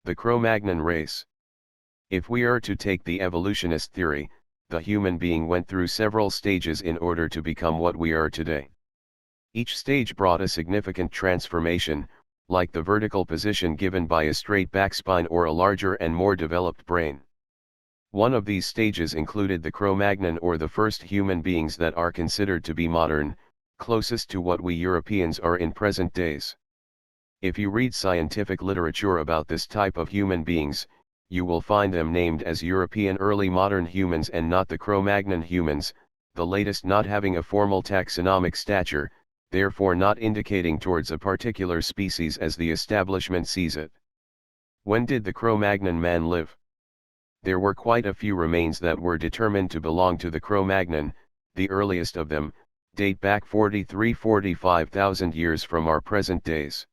The Cro Magnon race. If we are to take the evolutionist theory, the human being went through several stages in order to become what we are today. Each stage brought a significant transformation, like the vertical position given by a straight back spine or a larger and more developed brain. One of these stages included the Cro Magnon, or the first human beings that are considered to be modern, closest to what we Europeans are in present days. If you read scientific literature about this type of human beings, you will find them named as European early modern humans and not the Cro Magnon humans, the latest not having a formal taxonomic stature, therefore not indicating towards a particular species as the establishment sees it. When did the Cro Magnon man live? There were quite a few remains that were determined to belong to the Cro Magnon. The earliest of them date back 43–45,000 years from our present days.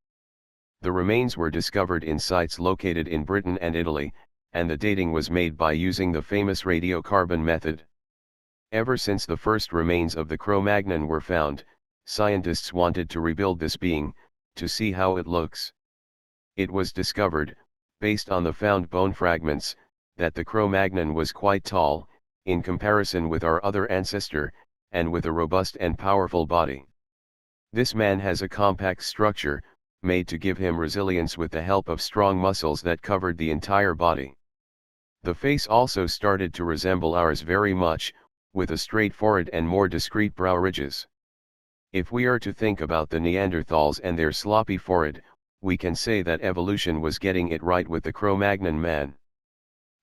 The remains were discovered in sites located in Britain and Italy, and the dating was made by using the famous radiocarbon method. Ever since the first remains of the Cro Magnon were found, scientists wanted to rebuild this being, to see how it looks. It was discovered, based on the found bone fragments, that the Cro Magnon was quite tall, in comparison with our other ancestor, and with a robust and powerful body. This man has a compact structure, made to give him resilience with the help of strong muscles that covered the entire body. The face also started to resemble ours very much, with a straight forehead and more discreet brow ridges. If we are to think about the Neanderthals and their sloppy forehead, we can say that evolution was getting it right with the Cro Magnon man.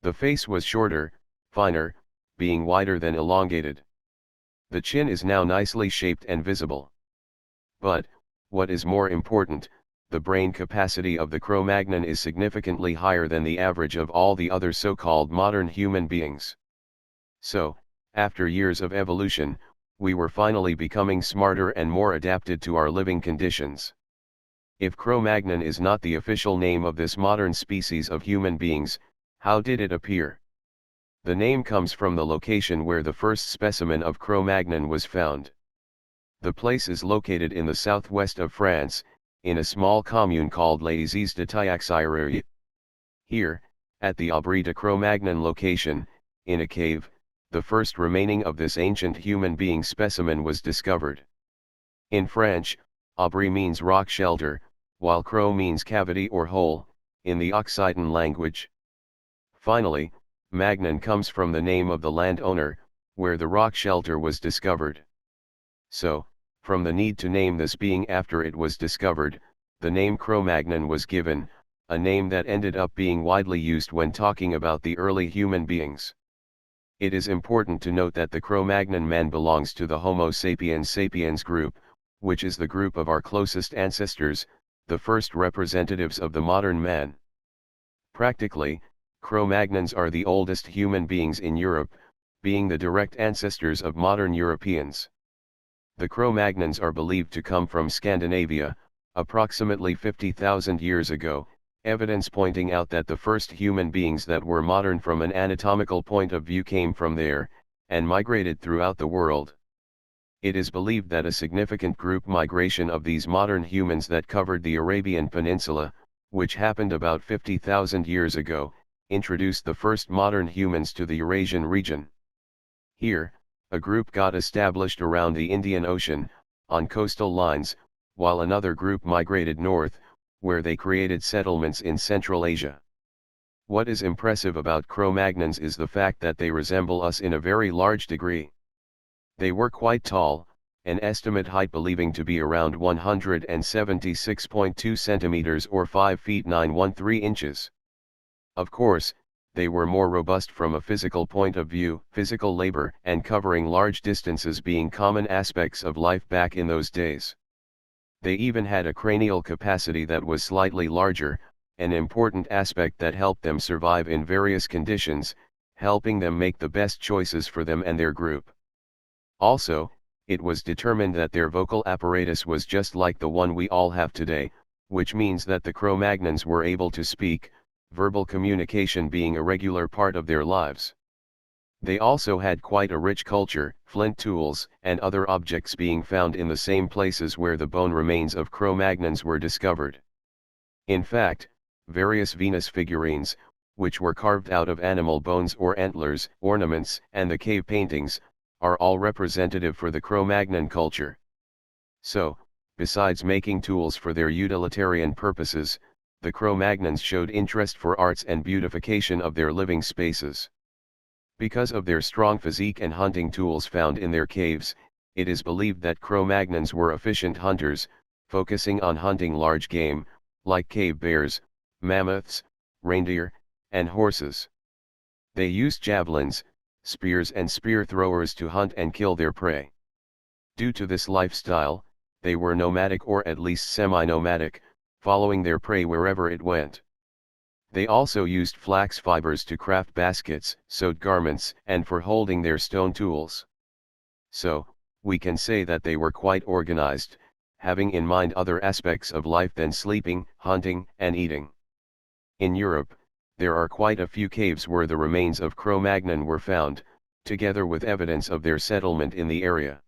The face was shorter, finer, being wider than elongated. The chin is now nicely shaped and visible. But, what is more important, the brain capacity of the Cro Magnon is significantly higher than the average of all the other so-called modern human beings. So, after years of evolution, we were finally becoming smarter and more adapted to our living conditions. If Cro Magnon is not the official name of this modern species of human beings, how did it appear? The name comes from the location where the first specimen of Cro Magnon was found. The place is located in the southwest of France, in a small commune called Les Is de Taillac-Sirere. Here, at the Abri de Cro Magnon location, in a cave, the first remaining of this ancient human being specimen was discovered. In French, Abri means rock shelter, while Cro means cavity or hole, in the Occitan language. Finally, Magnon comes from the name of the landowner, where the rock shelter was discovered. So, from the need to name this being after it was discovered, the name Cro Magnon was given, a name that ended up being widely used when talking about the early human beings. It is important to note that the Cro Magnon man belongs to the Homo sapiens sapiens group, which is the group of our closest ancestors, the first representatives of the modern man. Practically, Cro Magnons are the oldest human beings in Europe, being the direct ancestors of modern Europeans. The Cro Magnons are believed to come from Scandinavia, approximately 50,000 years ago, evidence pointing out that the first human beings that were modern from an anatomical point of view came from there, and migrated throughout the world. It is believed that a significant group migration of these modern humans that covered the Arabian Peninsula, which happened about 50,000 years ago, introduced the first modern humans to the Eurasian region. Here, a group got established around the Indian Ocean, on coastal lines, while another group migrated north, where they created settlements in Central Asia. What is impressive about Cro Magnons is the fact that they resemble us in a very large degree. They were quite tall, an estimate height believing to be around 176.2 centimeters or 5 feet 913 inches. Of course, they were more robust from a physical point of view, physical labor and covering large distances being common aspects of life back in those days. They even had a cranial capacity that was slightly larger, an important aspect that helped them survive in various conditions, helping them make the best choices for them and their group. Also, it was determined that their vocal apparatus was just like the one we all have today, which means that the Cro Magnons were able to speak, verbal communication being a regular part of their lives. They also had quite a rich culture, flint tools and other objects being found in the same places where the bone remains of Cro Magnons were discovered. In fact, various Venus figurines, which were carved out of animal bones or antlers, ornaments, and the cave paintings, are all representative for the Cro Magnon culture. So, besides making tools for their utilitarian purposes, the Cro Magnons showed interest for arts and beautification of their living spaces. Because of their strong physique and hunting tools found in their caves, it is believed that Cro Magnons were efficient hunters, focusing on hunting large game, like cave bears, mammoths, reindeer, and horses. They used javelins, spears and spear throwers to hunt and kill their prey. Due to this lifestyle, they were nomadic or at least semi-nomadic, following their prey wherever it went. They also used flax fibers to craft baskets, sewed garments, and for holding their stone tools. So, we can say that they were quite organized, having in mind other aspects of life than sleeping, hunting, and eating. In Europe, there are quite a few caves where the remains of Cro Magnon were found, together with evidence of their settlement in the area.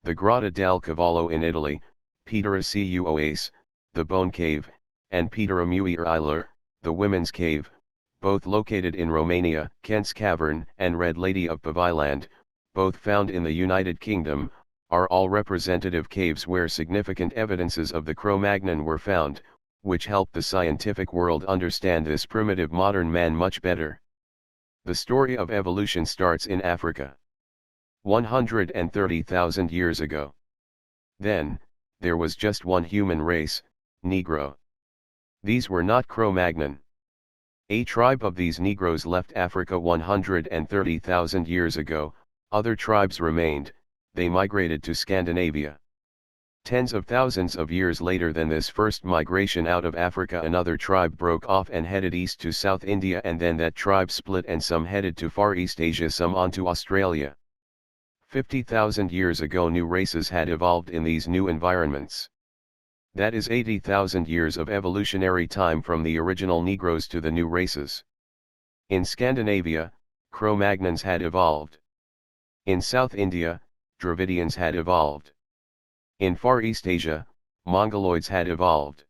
The Grotta del Cavallo in Italy, Pitera Cuoas, the Bone Cave, and Pitera Muir, the Women's Cave, both located in Romania, Kent's Cavern and Red Lady of Paviland, both found in the United Kingdom, are all representative caves where significant evidences of the Cro Magnon were found, which helped the scientific world understand this primitive modern man much better. The story of evolution starts in Africa. 130,000 years ago. Then, there was just one human race, Negro. These were not Cro Magnon. A tribe of these Negroes left Africa 130,000 years ago, other tribes remained, they migrated to Scandinavia. Tens of thousands of years later than this first migration out of Africa, another tribe broke off and headed east to South India, and then that tribe split and some headed to Far East Asia, some on to Australia. 50,000 years ago new races had evolved in these new environments. That is 80,000 years of evolutionary time from the original Negroes to the new races. In Scandinavia, Cro Magnons had evolved. In South India, Dravidians had evolved. In Far East Asia, Mongoloids had evolved.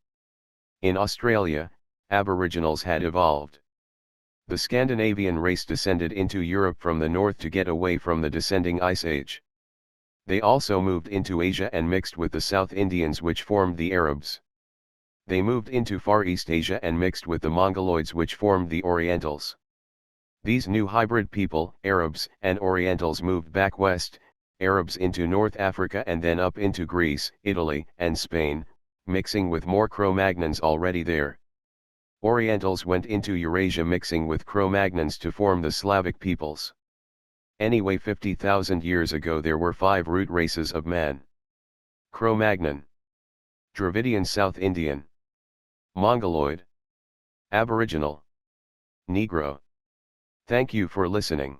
In Australia, Aboriginals had evolved. The Scandinavian race descended into Europe from the north to get away from the descending Ice Age. They also moved into Asia and mixed with the South Indians, which formed the Arabs. They moved into Far East Asia and mixed with the Mongoloids, which formed the Orientals. These new hybrid people, Arabs and Orientals, moved back west, Arabs into North Africa and then up into Greece, Italy, and Spain, mixing with more Cro Magnons already there. Orientals went into Eurasia mixing with Cro Magnons to form the Slavic peoples. Anyway, 50,000 years ago there were 5 root races of man: Cro Magnon, Dravidian, South Indian, Mongoloid, Aboriginal, Negro. Thank you for listening.